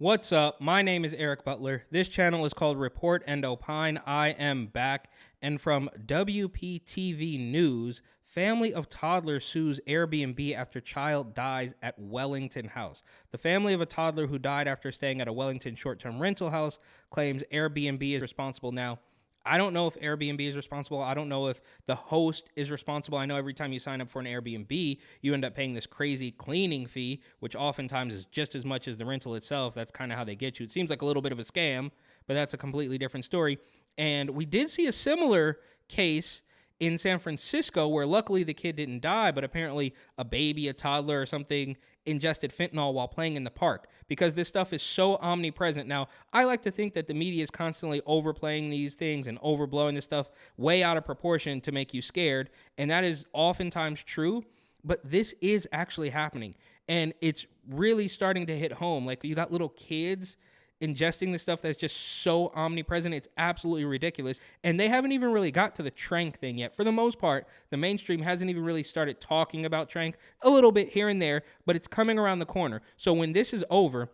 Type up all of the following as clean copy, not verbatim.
What's up? My name is Eric Butler. This channel is called Report and Opine. I am back. And from WPTV News, family of toddler sues Airbnb after child dies at Wellington house. The family of a toddler who died after staying at a Wellington short-term rental house claims Airbnb is responsible now. I don't know if Airbnb is responsible. I don't know if the host is responsible. I know every time you sign up for an Airbnb, you end up paying this crazy cleaning fee, which oftentimes is just as much as the rental itself. That's kind of how they get you. It seems like a little bit of a scam, but that's a completely different story. And we did see a similar case in San Francisco where luckily the kid didn't die, but apparently a baby, a toddler or something ingested fentanyl while playing in the park because this stuff is so omnipresent. Now, I like to think that the media is constantly overplaying these things and overblowing this stuff way out of proportion to make you scared, and that is oftentimes true, but this is actually happening, and it's really starting to hit home. Like, you got little kids ingesting this stuff that's just so omnipresent. It's absolutely ridiculous. And they haven't even really got to the tranq thing yet. For the most part, the mainstream hasn't even really started talking about tranq, a little bit here and there, but it's coming around the corner. So when this is over,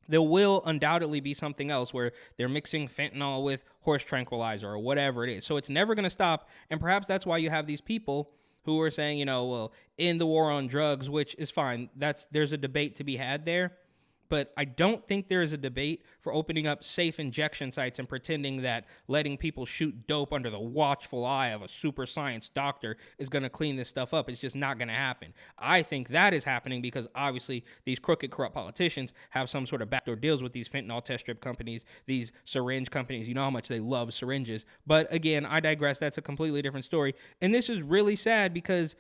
there will undoubtedly be something else where they're mixing fentanyl with horse tranquilizer or whatever it is. So it's never going to stop. And perhaps that's why you have these people who are saying, well, in the war on drugs, which is fine. There's a debate to be had there. But I don't think there is a debate for opening up safe injection sites and pretending that letting people shoot dope under the watchful eye of a super science doctor is going to clean this stuff up. It's just not going to happen. I think that is happening because obviously these crooked, corrupt politicians have some sort of backdoor deals with these fentanyl test strip companies, these syringe companies. You know how much they love syringes. But again, I digress. That's a completely different story. And this is really sad because,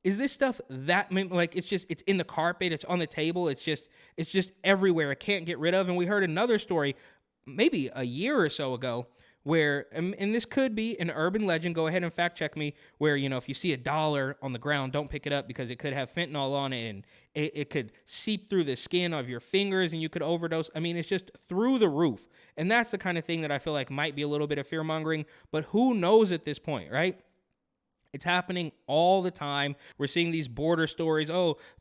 is this stuff that, like, it's in the carpet, it's on the table, it's just everywhere, it can't get rid of? And we heard another story maybe a year or so ago where, and this could be an urban legend, go ahead and fact check me, where, if you see $1 on the ground, don't pick it up because it could have fentanyl on it and it could seep through the skin of your fingers and you could overdose. It's just through the roof. And that's the kind of thing that I feel like might be a little bit of fear mongering, but who knows at this point, right? It's happening all the time. We're seeing these border stories.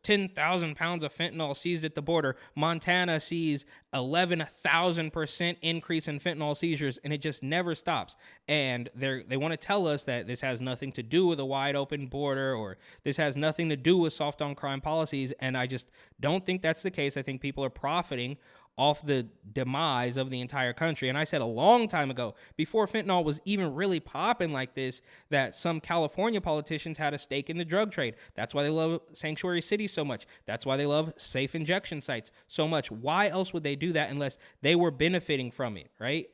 10,000 pounds of fentanyl seized at the border. Montana sees 11,000% increase in fentanyl seizures, and it just never stops. And they want to tell us that this has nothing to do with a wide open border or this has nothing to do with soft on crime policies, and I just don't think that's the case. I think people are profiting off the demise of the entire country. And I said a long time ago, before fentanyl was even really popping like this, that some California politicians had a stake in the drug trade. That's why they love sanctuary cities so much. That's why they love safe injection sites so much. Why else would they do that unless they were benefiting from it, right?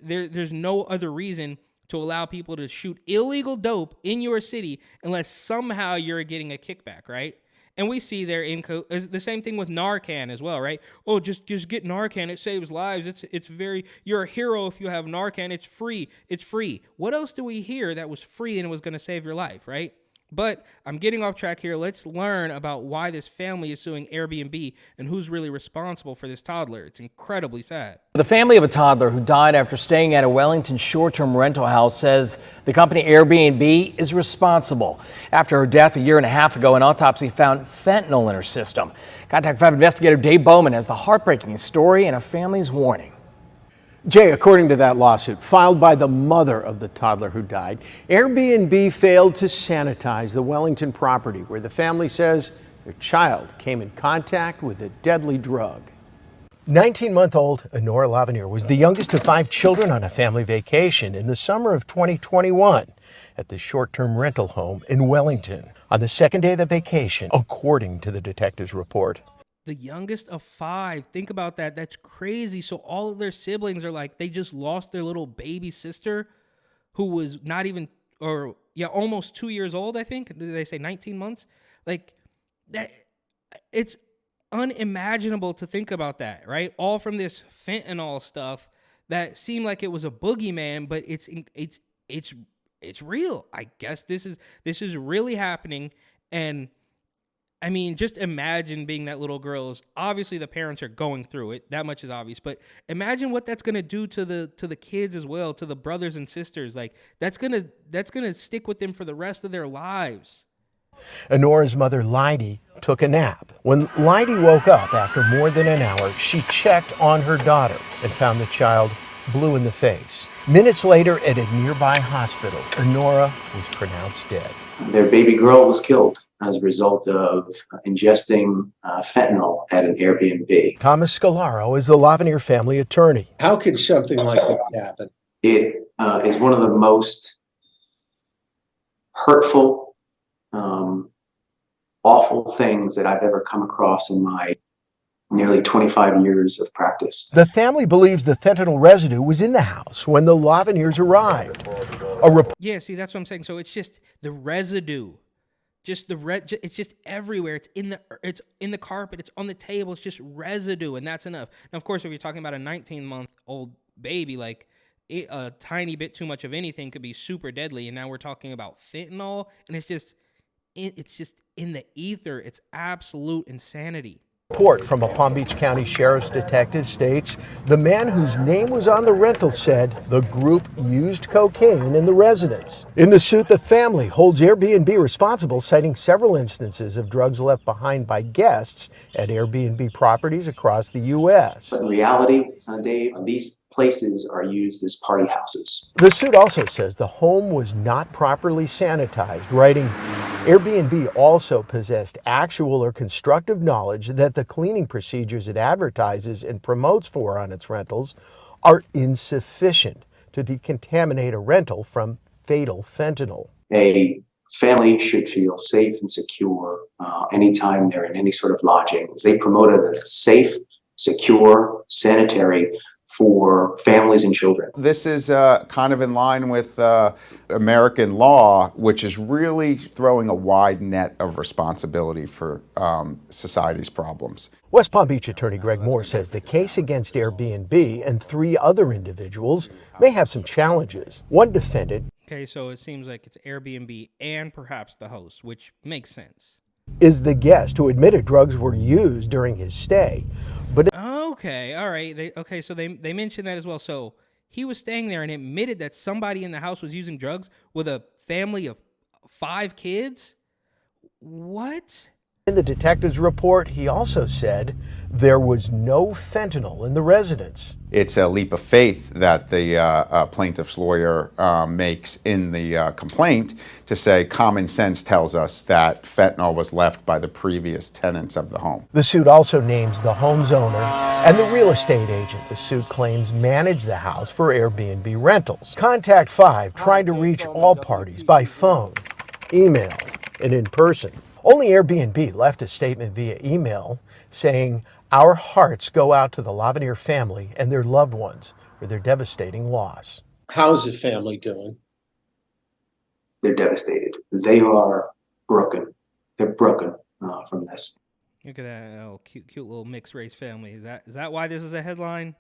There's no other reason to allow people to shoot illegal dope in your city unless somehow you're getting a kickback, right? And we see there the same thing with Narcan as well, right? Just get Narcan. It saves lives. You're a hero if you have Narcan. It's free. It's free. What else do we hear that was free and was going to save your life, right? But I'm getting off track here. Let's learn about why this family is suing Airbnb and who's really responsible for this toddler. It's incredibly sad. The family of a toddler who died after staying at a Wellington short-term rental house says the company Airbnb is responsible. After her death a year and a half ago, an autopsy found fentanyl in her system. Contact 5 investigator Dave Bowman has the heartbreaking story and a family's warning. Jay, according to that lawsuit filed by the mother of the toddler who died, Airbnb failed to sanitize the Wellington property where the family says their child came in contact with a deadly drug. 19-month-old Honora Lavenier was the youngest of 5 children on a family vacation in the summer of 2021 at the short-term rental home in Wellington on the second day of the vacation, according to the detective's report. The youngest of 5. Think about that. That's crazy. So all of their siblings are like, they just lost their little baby sister who was not even, almost 2 years old, I think. Did they say 19 months? Like, that, it's unimaginable to think about that, right? All from this fentanyl stuff that seemed like it was a boogeyman, but it's real. I guess this is really happening. And just imagine being that little girl. Obviously, the parents are going through it. That much is obvious. But imagine what that's gonna do to the kids as well, to the brothers and sisters. Like that's gonna stick with them for the rest of their lives. Honora's mother, Lydie, took a nap. When Lydie woke up after more than an hour, she checked on her daughter and found the child blue in the face. Minutes later, at a nearby hospital, Honora was pronounced dead. Their baby girl was killed as a result of ingesting fentanyl at an Airbnb. Thomas Scalaro is the Lavenier family attorney. How could something like this happen? It is one of the most hurtful, awful things that I've ever come across in my nearly 25 years of practice. The family believes the fentanyl residue was in the house when the Laveniers arrived. Yeah, see, that's what I'm saying. So it's just the residue, just it's just everywhere. It's in the carpet. It's on the table. It's just residue, and that's enough. Now, of course, if you're talking about a 19-month-old baby, like a tiny bit too much of anything could be super deadly. And now we're talking about fentanyl, and it's just in the ether. It's absolute insanity. Report from a Palm Beach County Sheriff's detective states the man whose name was on the rental said the group used cocaine in the residence. In the suit, the family holds Airbnb responsible, citing several instances of drugs left behind by guests at Airbnb properties across the U.S. But in reality, Dave, these places are used as party houses. The suit also says the home was not properly sanitized, writing Airbnb also possessed actual or constructive knowledge that the cleaning procedures it advertises and promotes for on its rentals are insufficient to decontaminate a rental from fatal fentanyl. A family should feel safe and secure anytime they're in any sort of lodging. They promote it as safe, secure, sanitary for families and children. This is kind of in line with American law, which is really throwing a wide net of responsibility for society's problems. West Palm Beach attorney Greg Moore says the case against Airbnb and 3 other individuals may have some challenges. One defendant, Okay, so it seems like it's Airbnb and perhaps the host, which makes sense. is the guest who admitted drugs were used during his stay. But Okay, all right. So they mentioned that as well. So he was staying there and admitted that somebody in the house was using drugs with a family of 5 kids? What? in the detective's report, he also said there was no fentanyl in the residence. It's a leap of faith that the plaintiff's lawyer makes in the complaint to say common sense tells us that fentanyl was left by the previous tenants of the home. The suit also names the home's owner and the real estate agent the suit claims managed the house for Airbnb rentals. Contact 5 tried to reach all parties by phone, email, and in person. Only Airbnb left a statement via email saying, "Our hearts go out to the Lavenier family and their loved ones for their devastating loss." How's the family doing? They're devastated. They are broken. They're broken from this. Look at that cute little mixed race family. Is that why this is a headline?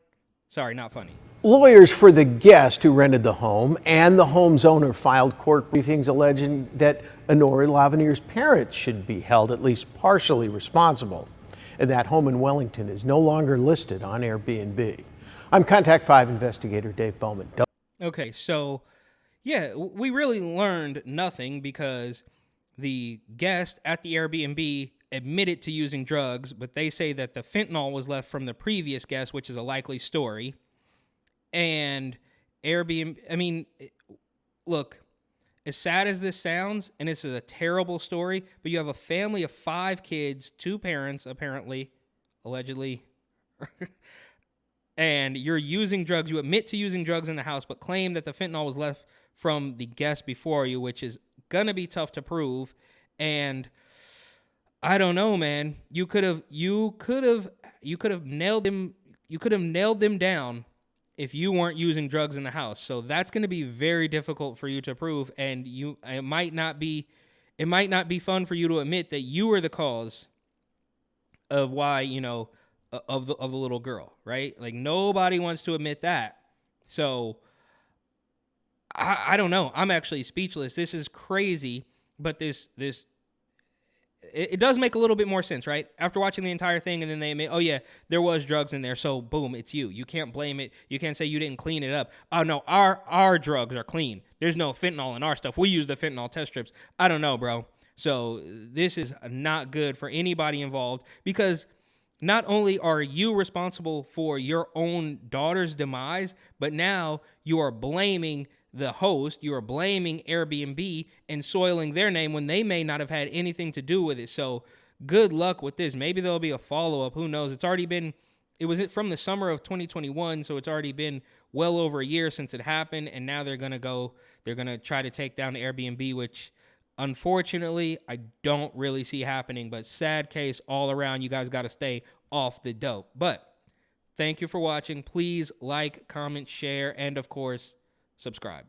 Sorry, not funny. Lawyers for the guest who rented the home and the home's owner filed court briefings alleging that Honora Lavenier's parents should be held at least partially responsible. And that home in Wellington is no longer listed on Airbnb. I'm Contact 5 investigator Dave Bowman. Okay, so yeah, we really learned nothing because the guest at the Airbnb admitted to using drugs, but they say that the fentanyl was left from the previous guest, which is a likely story. And Airbnb, I mean, look, as sad as this sounds, and this is a terrible story, but you have a family of 5 kids, 2 parents, apparently, allegedly, and you're using drugs. You admit to using drugs in the house, but claim that the fentanyl was left from the guest before you, which is gonna be tough to prove. And I don't know, man. You could have nailed them down if you weren't using drugs in the house. So that's going to be very difficult for you to prove, and it might not be fun for you to admit that you were the cause of why, of the little girl, right? Like nobody wants to admit that. So I don't know. I'm actually speechless. This is crazy, but it does make a little bit more sense, right? After watching the entire thing, and then they admit, oh yeah, there was drugs in there, so boom, it's you. You can't blame it. You can't say you didn't clean it up. Oh no, our drugs are clean. There's no fentanyl in our stuff. We use the fentanyl test strips. I don't know, bro. So this is not good for anybody involved, because not only are you responsible for your own daughter's demise, but now you are blaming the host, you are blaming Airbnb and soiling their name when they may not have had anything to do with it. So good luck with this. Maybe there'll be a follow-up. Who knows? It was from the summer of 2021, so it's already been well over a year since it happened, and now they're going to try to take down Airbnb, which unfortunately I don't really see happening, but sad case all around. You guys got to stay off the dope. But thank you for watching. Please like, comment, share, and of course, subscribe.